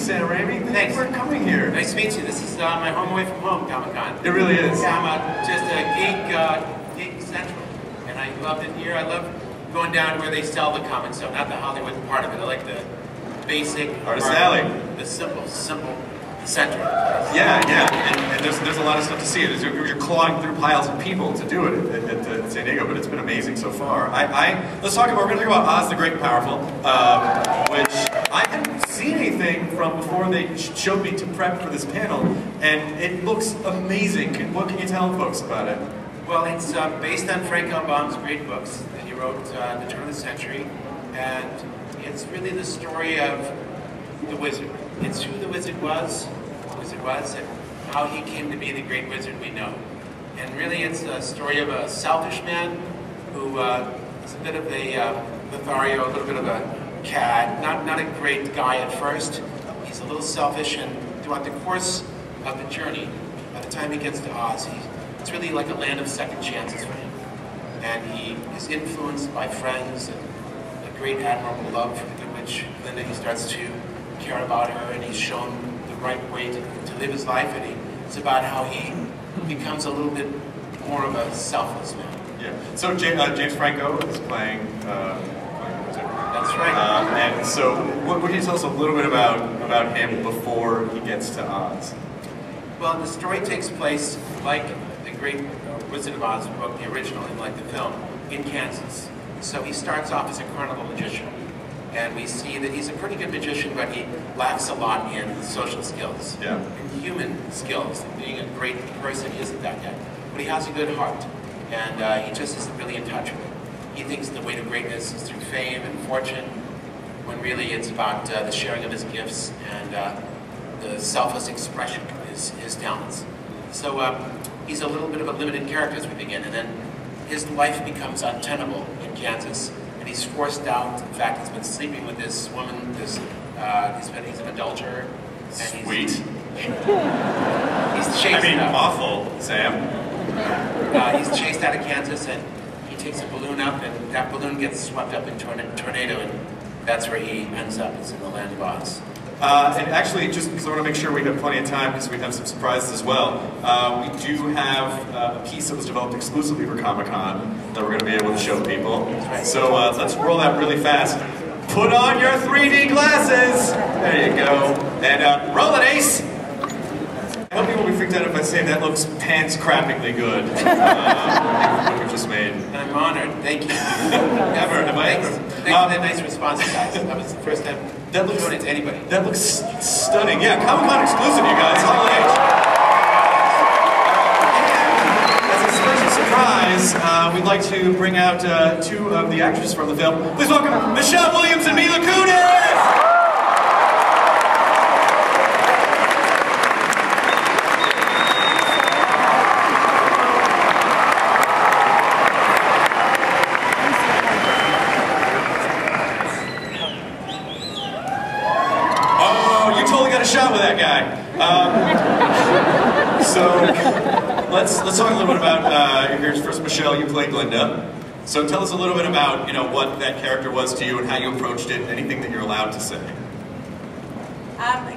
Sam Raimi. Thanks for coming here. Nice to meet you. This is my home away from home, Comic-Con. It really is. Yeah, I'm just a geek central, and I loved it here. I love going down to where they sell the comics, so not the Hollywood part of it. I like the basic, Artist Alley, the simple center. Yeah, and there's a lot of stuff to see. You're clawing through piles of people to do it at San Diego, but it's been amazing so far. We're going to talk about Oz the Great and Powerful, which I hadn't seen anything from before they showed me to prep for this panel, and it looks amazing. What can you tell folks about it? Well, it's based on Frank L. Baum's great books that he wrote at the turn of the century, and it's really the story of the wizard. It's who the wizard was, and how he came to be the great wizard we know. And really it's a story of a selfish man who is a bit of a Lothario, a little bit of a cad, not a great guy at first. He's a little selfish, and throughout the course of the journey, by the time he gets to Oz, it's really like a land of second chances for him. And he is influenced by friends and a great admirable love for the good witch Glinda. He starts to care about her, and he's shown the right way to live his life, and it's about how he becomes a little bit more of a selfless man. Yeah. So James Franco is playing wizard. That's right. And so, what can you tell us a little bit about him before he gets to Oz? Well, the story takes place like the great Wizard of Oz wrote the original, and like the film, in Kansas. So he starts off as a carnival magician. And we see that he's a pretty good magician, but he lacks a lot in social skills, and human skills. And being a great person, he isn't that yet. But he has a good heart, and he just isn't really in touch with it. He thinks the way to greatness is through fame and fortune, when really it's about the sharing of his gifts and the selfless expression of his talents. So he's a little bit of a limited character as we begin, and then his life becomes untenable in Kansas. He's forced out. In fact, he's been sleeping with this woman. He's an adulterer. And Sweet. He's chased out. Awful, Sam. He's chased out of Kansas, and he takes a balloon up, and that balloon gets swept up into a tornado, and that's where he ends up. It's in the land of Oz. And actually, just because I want to make sure we have plenty of time, because we have some surprises as well, we do have a piece that was developed exclusively for Comic-Con that we're going to be able to show people. So let's roll that really fast. Put on your 3D glasses! There you go. And roll it, Ace! I hope people will be freaked out if I say that looks pants-crappingly good. What we just made. I'm honored. Thank you. Ever. Thanks for that nice response, guys. That was the first time showing it to anybody. That looks stunning. Yeah, Comic-Con exclusive, you guys. Holiday. As a special surprise, we'd like to bring out two of the actresses from the film. Please welcome Michelle Williams and Mila Kunis! Shot with that guy. So let's talk a little bit about here's first Michelle. You played Glinda. So tell us a little bit about what that character was to you and how you approached it. Anything that you're allowed to say.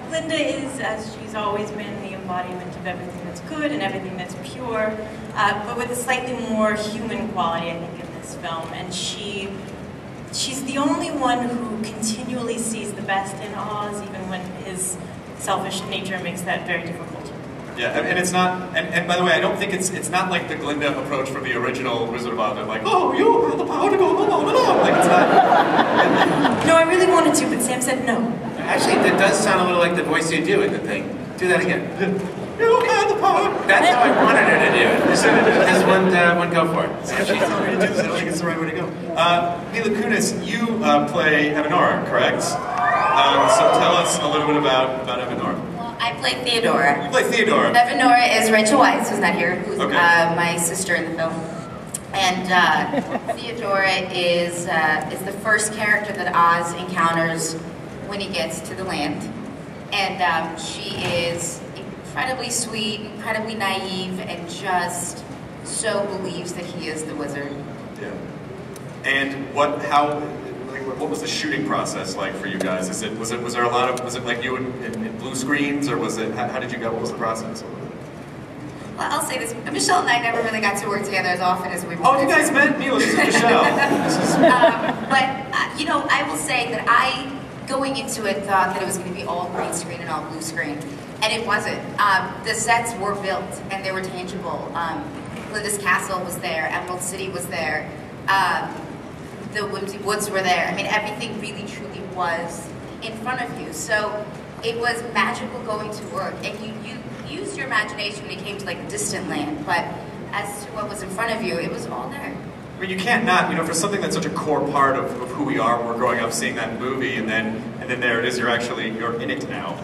Glinda is, as she's always been, the embodiment of everything that's good and everything that's pure, but with a slightly more human quality, I think, in this film. And she's the only one who continually sees the best in Oz, even when his selfish nature makes that very difficult. Yeah, and it's not, and by the way, I don't think it's not like the Glinda approach from the original Wizard of Oz. They're like, oh, you have the power to go, no. Like, it's not. No, I really wanted to, but Sam said no. Actually, that does sound a little like the voice you do in the thing. Do that again. You have the power. That's how I wanted her to do it. Just one go for it. I don't think it's the right way to go. Mila Kunis, you play Evanora, correct? So tell us a little bit about Evanora. Well, I play Theodora. You play Theodora. Evanora is Rachel Weisz, who's not here, who's my sister in the film. And Theodora is the first character that Oz encounters when he gets to the land. And she is incredibly sweet, incredibly naive, and just so believes that he is the wizard. Yeah. And what what was the shooting process like for you guys? Was there a lot of, was it like you in blue screens, or was it, how did you go, what was the process? Well, I'll say this, Michelle and I never really got to work together as often as we wanted. Oh, you guys met Mila, this is Michelle. You know, I will say that I, going into it, thought that it was going to be all green screen and all blue screen, and it wasn't. The sets were built, and they were tangible. Linda's Castle was there, Emerald City was there, the Whimsy Woods were there. I mean, everything really truly was in front of you. So it was magical going to work, and you used your imagination when it came to like distant land, but as to what was in front of you, it was all there. I mean, you can't not, you know, for something that's such a core part of who we are, we're growing up seeing that movie, and then there it is, you're in it now.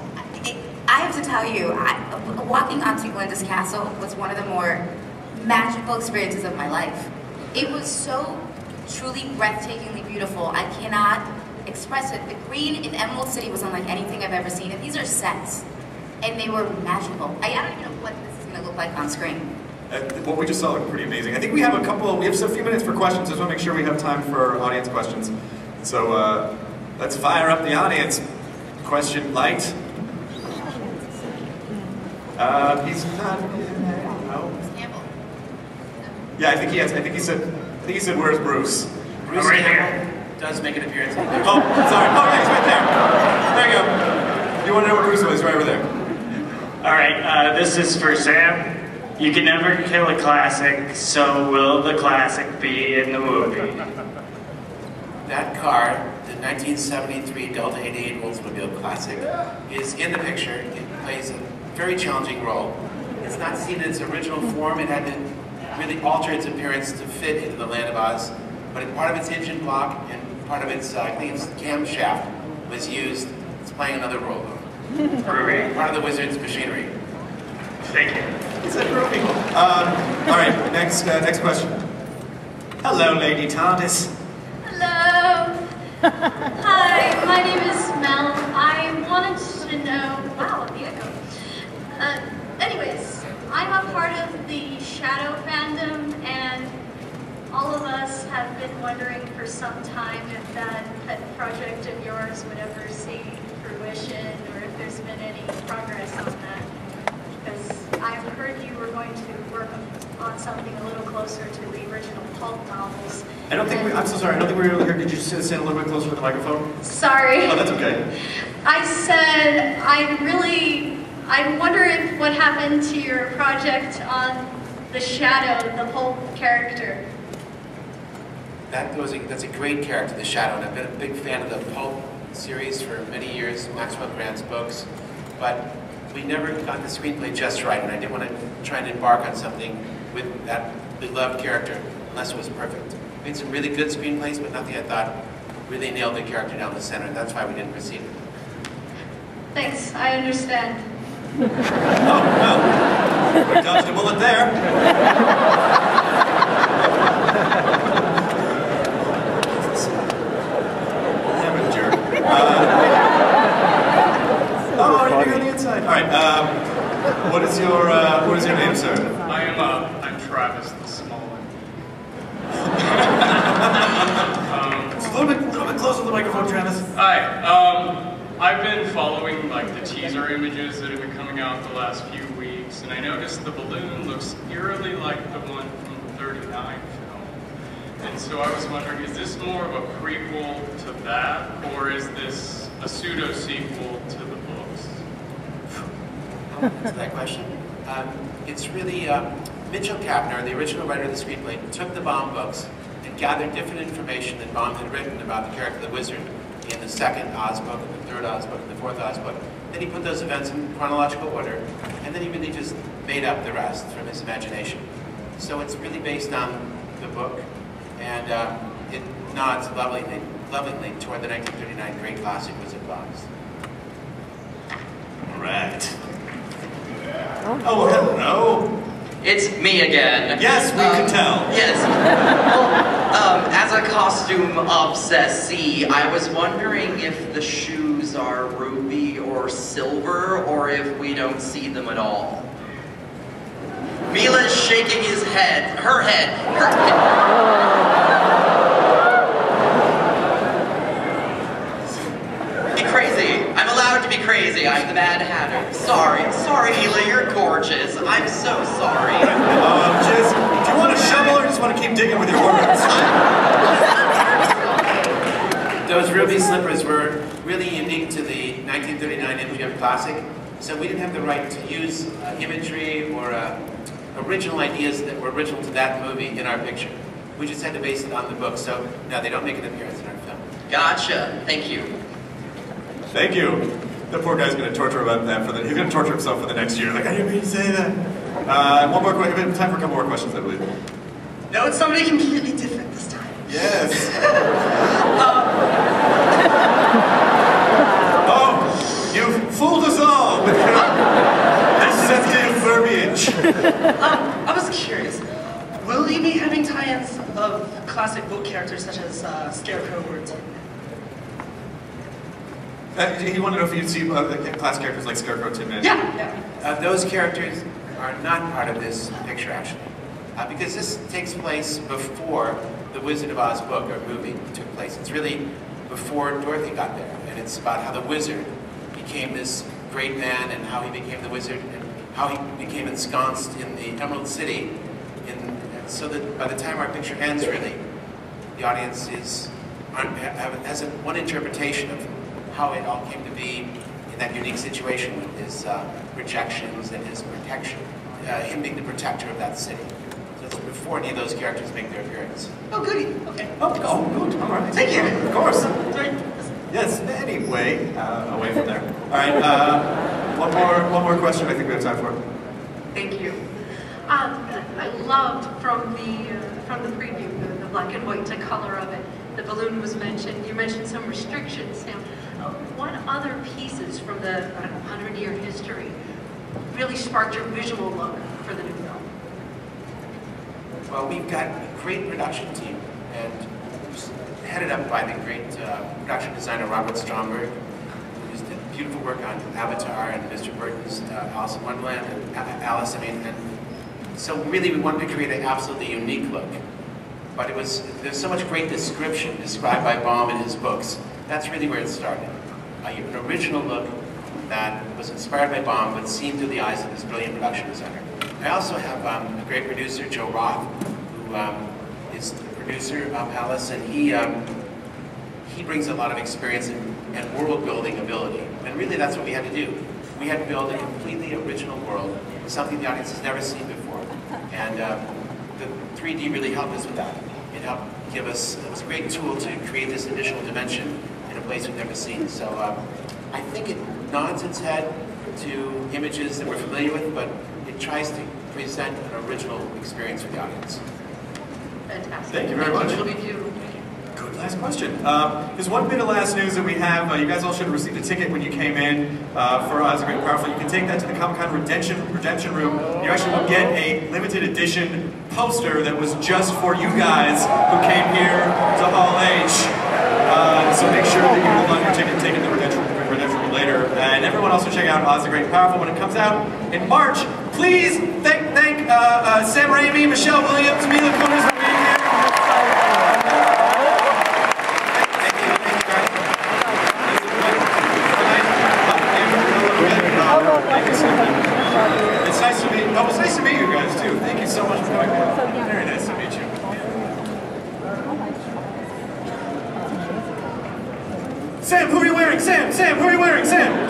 I have to tell you, walking onto Linda's Castle was one of the more magical experiences of my life. It was so truly breathtakingly beautiful. I cannot express it. The green in Emerald City was unlike anything I've ever seen, and these are sets, and they were magical. I don't even know what this is going to look like on screen. What we just saw looked pretty amazing. I think we have a few minutes for questions. Just want to make sure we have time for audience questions. So let's fire up the audience. Question light. He's not. No. Yeah, I think he said, "Where's Bruce?" Bruce right here. Does make an appearance. Oh, sorry. Oh, yeah, he's right there. There you go. You want to know where Bruce was? Right over there. All right. This is for Sam. You can never kill a classic, so will the classic be in the movie? That car, the 1973 Delta 88 Oldsmobile Classic, is in the picture. It plays a very challenging role. It's not seen in its original form. It had to really alter its appearance to fit into the Land of Oz. But part of its engine block and part of its, I think its camshaft was used. It's playing another role. Part of the Wizard's machinery. Thank you. It's improving. All right, next question. Hello, Lady TARDIS. Hello. Hi, my name is Mel. I wanted to know. Wow, the echo. Anyways, I'm a part of the Shadow fandom, and all of us have been wondering for some time if that pet project of yours would ever see fruition, or if there's been any progress on that. Because I've heard you were going to work on something a little closer to the original pulp novels. I'm so sorry, I don't think we were able to hear. Did you stand a little bit closer to the microphone? Sorry. Oh, that's okay. I said, I wonder if what happened to your project on the Shadow, the pulp character. That's a great character, the Shadow, and I've been a big fan of the pulp series for many years, Maxwell Grant's books, but we never got the screenplay just right, and I didn't want to try and embark on something with that beloved character unless it was perfect. We had some really good screenplays, but nothing I thought really nailed the character down the center, and that's why we didn't proceed. Thanks, I understand. Oh, well, we dodged a bullet there. I'm a jerk. You're on the inside. All right. What is your name, sir? I'm Travis the Small One. Just a little bit closer to the microphone, Travis. Hi. I've been following like the teaser images that have been coming out the last few weeks, and I noticed the balloon looks eerily like the one from the 39 film. And so I was wondering, is this more of a prequel to that, or is this a pseudo-sequel to the books? To that question. It's really, Mitchell Kapner, the original writer of the screenplay, took the Baum books and gathered different information that Baum had written about the character of the wizard in the second Oz book, and the third Oz book, and the fourth Oz book. Then he put those events in chronological order, and then he really just made up the rest from his imagination. So it's really based on the book, and it nods lovingly toward the 1939 great classic Wizard of Oz. All right. Oh, hello. It's me again. Yes, we can tell. Yes. Well, as a costume obsessee, I was wondering if the shoes are ruby or silver, or if we don't see them at all. Mila's shaking his head. Her head. ruby slippers were really unique to the 1939 MGM classic, so we didn't have the right to use imagery or original ideas that were original to that movie in our picture. We just had to base it on the book, so no, they don't make an appearance in our film. Gotcha. Thank you. Thank you. The poor guy's going to torture about that he's going to torture himself for the next year. Like, I didn't mean to say that. One more question. We have time for a couple more questions, I believe. No, it's somebody completely different this time. Yes. Oh, you fooled us all with your deceptive verbiage. I was curious. Will you be having tie-ins of classic book characters such as Scarecrow or Tin Man? He wanted to know if you'd see class characters like Scarecrow, Tin Man. Yeah. Those characters are not part of this picture, actually. Because this takes place before the Wizard of Oz book or movie took place. It's really before Dorothy got there. And it's about how the wizard became this great man and how he became the wizard and how he became ensconced in the Emerald City. So that by the time our picture ends, really, the audience has one interpretation of how it all came to be in that unique situation with his rejections and his protection, him being the protector of that city. So it's before any of those characters make their appearance. Oh, goody. Okay. Oh, good. All right. Thank you. Of course. Sorry. Yes. Anyway, away from there. All right. One more question. I think we have time for. Thank you. I loved from the preview the black and white to color of it. The balloon was mentioned. You mentioned some restrictions. Now, what other pieces from the 100-year history really sparked your visual look for the new film? Well, we've got a great production team, and headed up by the great production designer Robert Stromberg, who's did beautiful work on Avatar and Mr. Burton's Alice in Wonderland and Alice. So really we wanted to create an absolutely unique look. But there's so much great description described by Baum in his books. That's really where it started. An original look that was inspired by Baum, but seen through the eyes of this brilliant production designer. I also have a great producer, Joe Roth, who is the producer of Alice, and he brings a lot of experience and world-building ability. And really that's what we had to do. We had to build a completely original world, something the audience has never seen before. And the 3D really helped us with that. It helped give us, it was a great tool to create this additional dimension in a place we've never seen. So I think it nods its head to images that we're familiar with, but it tries to present an original experience for the audience. Fantastic. Thank you very much. It'll be beautiful. Good last question. There's one bit of last news that we have. You guys all should have received a ticket when you came in for Oz the Great and Powerful. You can take that to the Comic-Con redemption room. You actually will get a limited edition poster that was just for you guys who came here to Hall H. So make sure that you hold on your ticket and take it to the redemption room later. And everyone also check out Oz the Great and Powerful when it comes out in March. Please thank Sam Raimi, Michelle Williams, Mila Kunis for being here. It's nice to meet. Oh, it's nice to meet you guys too. Thank you so much for coming. Very nice to meet you. Sam, who are you wearing? Sam, who are you wearing? Sam.